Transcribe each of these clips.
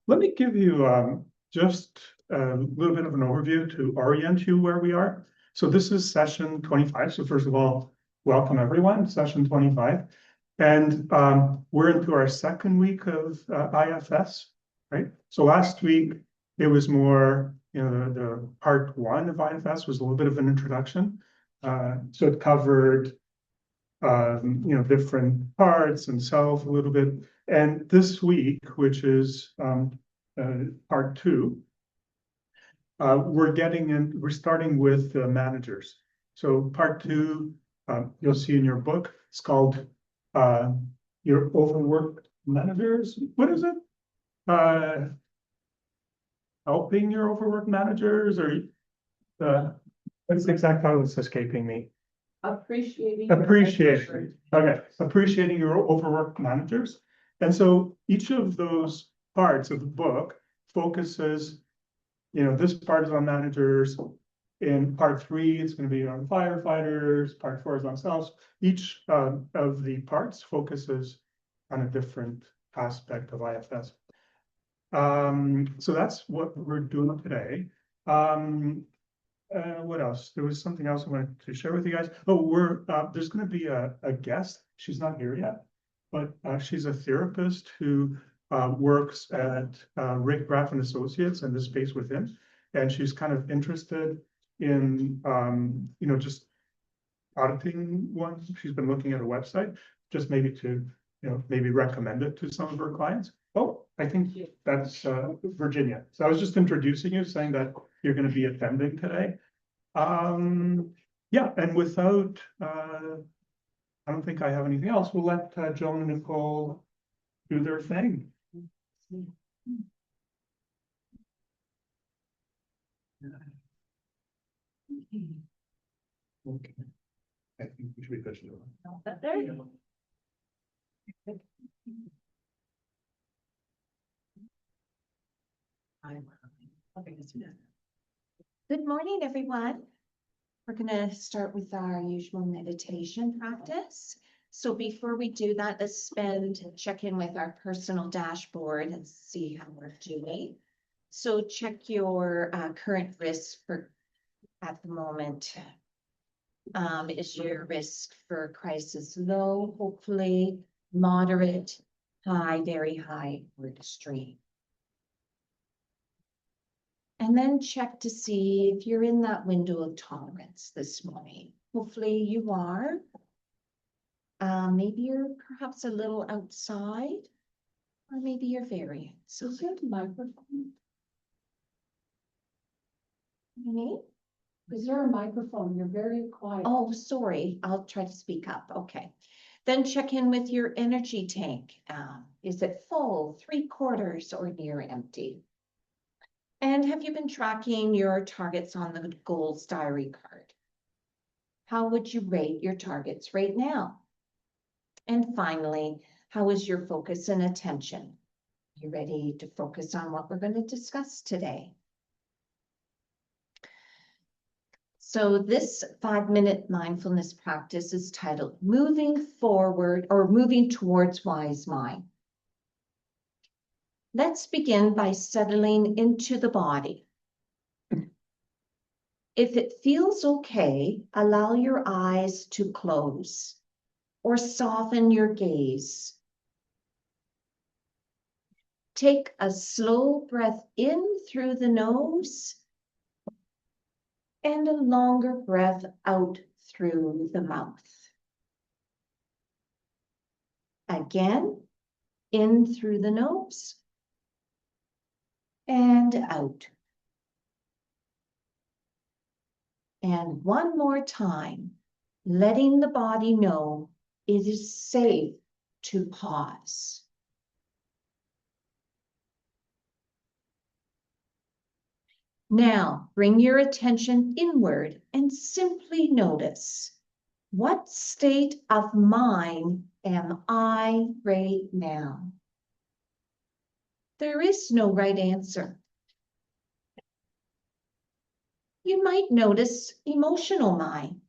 Let me give you just a little bit of an overview to orient you where we are. So this is session 25. So first of all, welcome everyone, session 25. And we're into our second week of IFS, right? So last week, it was more, the part one of IFS was a little bit of an introduction. So it covered, different parts and self a little bit. And this week, which is part two, we're starting with managers. So part two, you'll see in your book, it's called your overworked managers. What is it? Helping your overworked managers, or what's the exact title? It's escaping me. Appreciating. Okay, appreciating your overworked managers. And so each of those parts of the book focuses, this part is on managers. In part three, it's going to be on firefighters. Part four is on selves. Each of the parts focuses on a different aspect of IFS. So that's what we're doing today. What else? There was something else I wanted to share with you guys. Oh, there's going to be a guest. She's not here yet, but she's a therapist who works at Rick Graff and Associates and the space within, and she's kind of interested in just auditing one. She's been looking at a website, just maybe to maybe recommend it to some of her clients. Oh, I think that's Virginia. So I was just introducing you, saying that you're going to be attending today. Yeah, and without, I don't think I have anything else. We'll let Joan and Nicole do their thing. Okay. I think we should be pushing it. There you go. Good morning, everyone. We're going to start with our usual meditation practice. So before we do that, let's check in with our personal dashboard and see how we're doing. So check your current risk at the moment. Is your risk for crisis low, hopefully, moderate, high, very high, or extreme? And then check to see if you're in that window of tolerance this morning. Hopefully you are. Maybe you're perhaps a little outside, or maybe you're very outside. Is there a microphone? Me? Is there a microphone? You're very quiet. Oh, sorry. I'll try to speak up. Okay. Then check in with your energy tank. Is it full, 3/4, or near empty? And have you been tracking your targets on the goals diary card? How would you rate your targets right now? And finally, how is your focus and attention? You ready to focus on what we're going to discuss today? So this 5-minute mindfulness practice is titled Moving Forward or Moving Towards Wise Mind. Let's begin by settling into the body. If it feels okay, allow your eyes to close or soften your gaze. Take a slow breath in through the nose and a longer breath out through the mouth. Again, in through the nose and out. And one more time, letting the body know it is safe to pause. Now, bring your attention inward and simply notice, what state of mind am I right now? There is no right answer. You might notice emotional mind,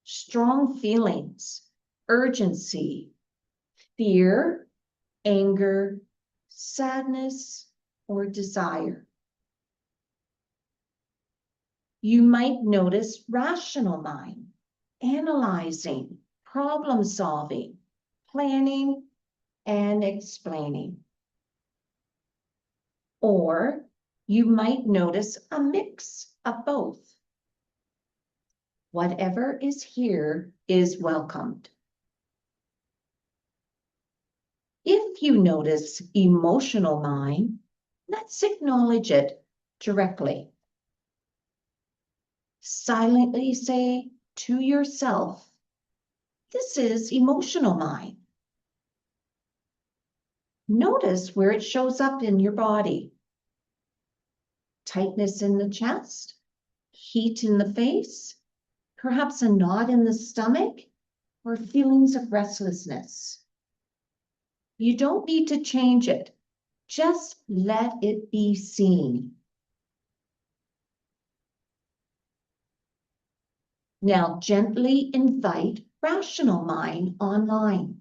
strong feelings, urgency, fear, anger, sadness, or desire. You might notice rational mind, analyzing, problem solving, planning, and explaining. Or you might notice a mix of both. Whatever is here is welcomed. If you notice emotional mind, let's acknowledge it directly. Silently say to yourself, this is emotional mind. Notice where it shows up in your body. Tightness in the chest, heat in the face, perhaps a knot in the stomach, or feelings of restlessness. You don't need to change it. Just let it be seen. Now gently invite rational mind online.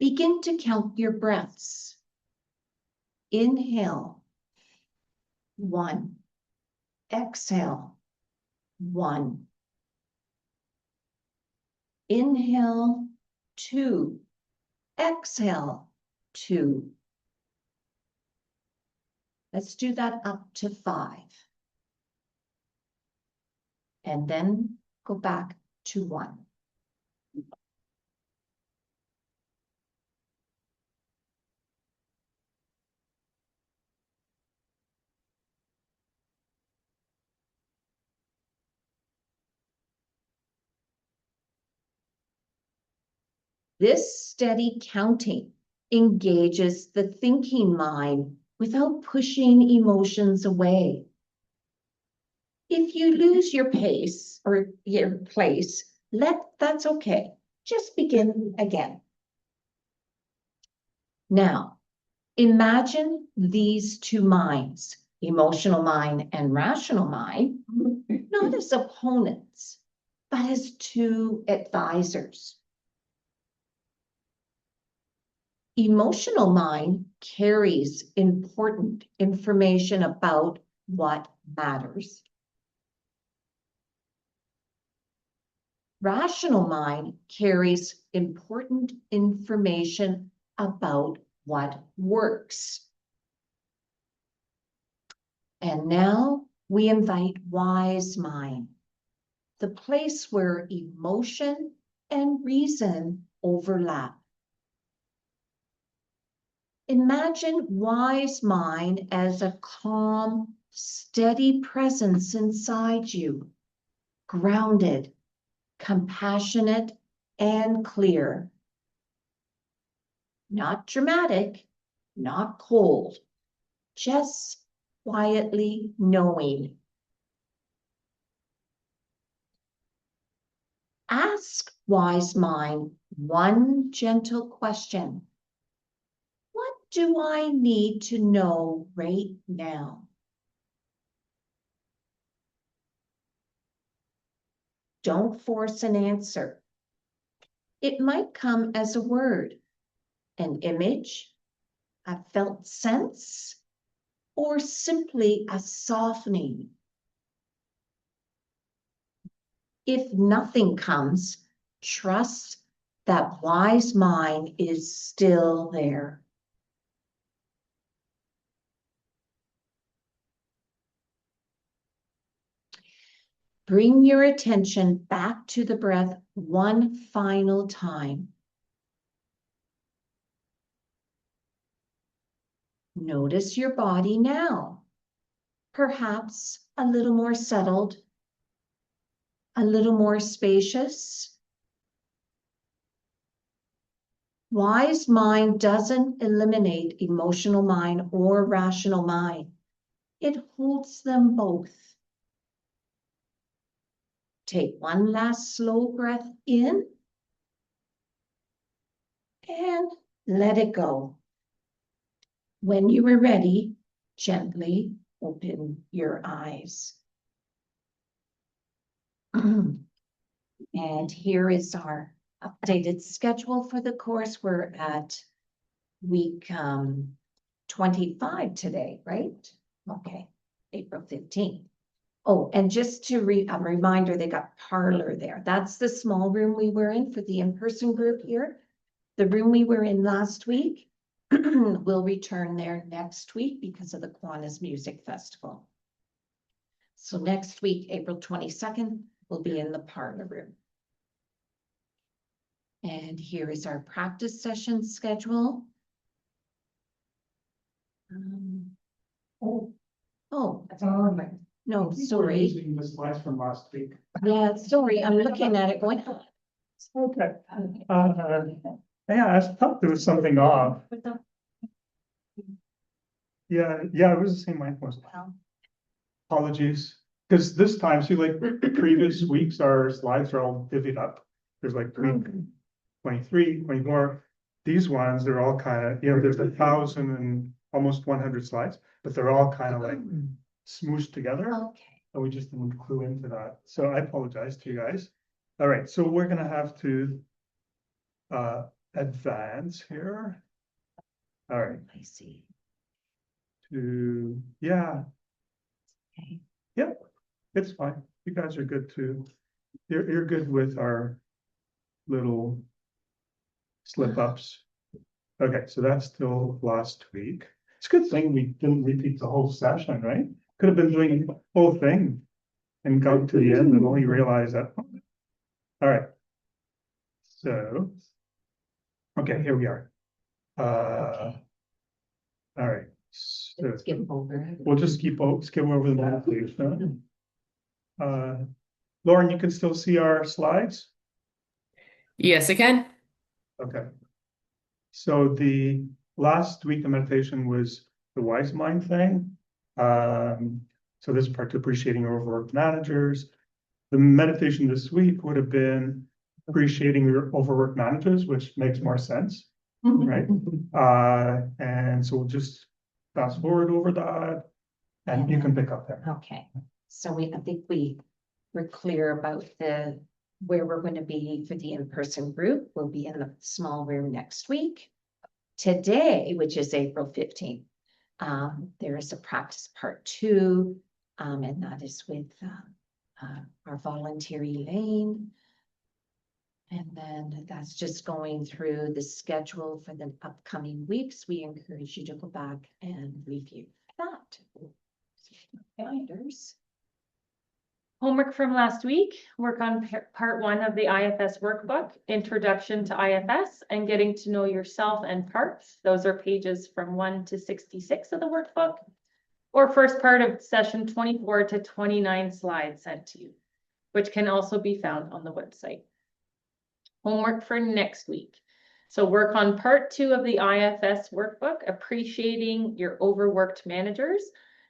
Begin to count your breaths. Inhale, 1. Exhale, 1. Inhale, 2. Exhale, 2. Let's do that up to 5. And then go back to 1. This steady counting engages the thinking mind without pushing emotions away. If you lose your pace or your place, that's okay. Just begin again. Now, imagine these two minds, emotional mind and rational mind, not as opponents, but as two advisors. Emotional mind carries important information about what matters. Rational mind carries important information about what works. And now we invite wise mind, the place where emotion and reason overlap. Imagine wise mind as a calm, steady presence inside you, grounded, compassionate, and clear. Not dramatic, not cold, just quietly knowing. Ask wise mind one gentle question. What do I need to know right now? Don't force an answer. It might come as a word, an image, a felt sense, or simply a softening. If nothing comes, trust that wise mind is still there. Bring your attention back to the breath one final time. Notice your body now, perhaps a little more settled, a little more spacious. Wise mind doesn't eliminate emotional mind or rational mind. It holds them both. Take one last slow breath in and let it go. When you are ready, gently open your eyes. And here is our updated schedule for the course. We're at week 25 today, right? Okay, April 15th. Oh, and just to a reminder, they got parlor there. That's the small room we were in for the in-person group here. The room we were in last week will return there next week because of the Kiwanis Music Festival. So next week, April 22nd, we'll be in the parlor room. And here is our practice session schedule. Oh, no, We're sorry. using the slides from last week. Yeah, sorry, I'm looking at it going. Okay. Yeah, I thought there was something off. Yeah, it was the same line was. Apologies, because this time, see, like previous weeks, our slides are all divvied up. There's like week 23, 24. These ones, they're all kind of, there's 1,000 and almost 100 slides, but they're all kind of like smooshed together. Okay. And we just didn't clue into that. So I apologize to you guys. All right, so we're gonna have to advance here. All right, I see. yeah, Okay. yep, it's fine. You guys are good too. You're good with our little slip ups. Okay, so that's still last week. It's a good thing we didn't repeat the whole session, right? Could have been doing the whole thing and got to the end and only realized that. All right. So, okay, here we are. All right. So Skip over. we'll just skip over the meditation. Lauren, you can still see our slides? Yes, I can. Okay. So the last week, the meditation was the wise mind thing. So this part to appreciating overworked managers. The meditation this week would have been appreciating your overworked managers, which makes more sense, right? And so we'll just fast forward over that and you can pick up there. Okay, so I think we're clear about where we're going to be for the in-person group. We'll be in the small room next week. Today, which is April 15th, there is a practice part 2, and that is with our volunteer Elaine. And then that's just going through the schedule for the upcoming weeks. We encourage you to go back and review that. Binders. Homework from last week, work on part 1 of the IFS workbook, Introduction to IFS and Getting to Know Yourself and Parts. Those are pages from 1 to 66 of the workbook, or first part of session 24 to 29 slides sent to you, which can also be found on the website. Homework for next week. So work on part 2 of the IFS workbook, Appreciating Your Overworked Managers.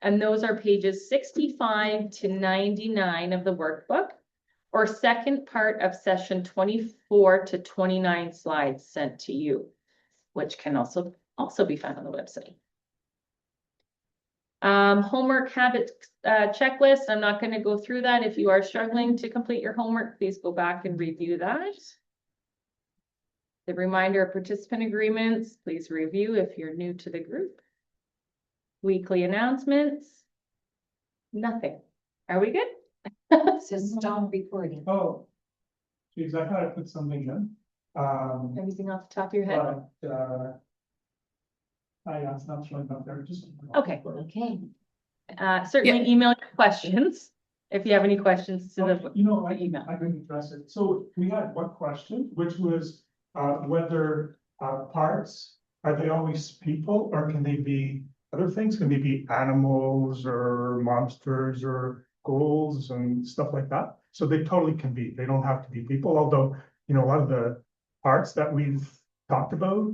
And those are pages 65 to 99 of the workbook, or second part of session 24 to 29 slides sent to you, which can also be found on the website. Homework habit checklist. I'm not going to go through that. If you are struggling to complete your homework, please go back and review that. The reminder of participant agreements, please review if you're new to the group. Weekly announcements. Nothing. Are we good? So stop recording. Oh, geez, I thought I put something in. Anything off the top of your head? But, yeah, it's not showing up there, just. Okay. Okay. Certainly email your questions if you have any questions to the You know, email. I didn't address it. So we had one question, which was whether parts, are they always people or can they be other things? Can they be animals or monsters or ghouls and stuff like that? So they totally can be. They don't have to be people, although, a lot of the parts that we've talked about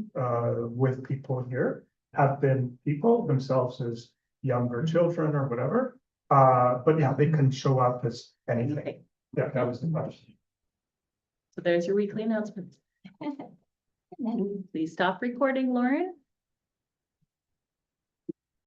with people here have been people themselves as younger children or whatever. But yeah, they can show up as anything. Okay. Yeah, that was the question. So there's your weekly announcements. Please stop recording, Lauren.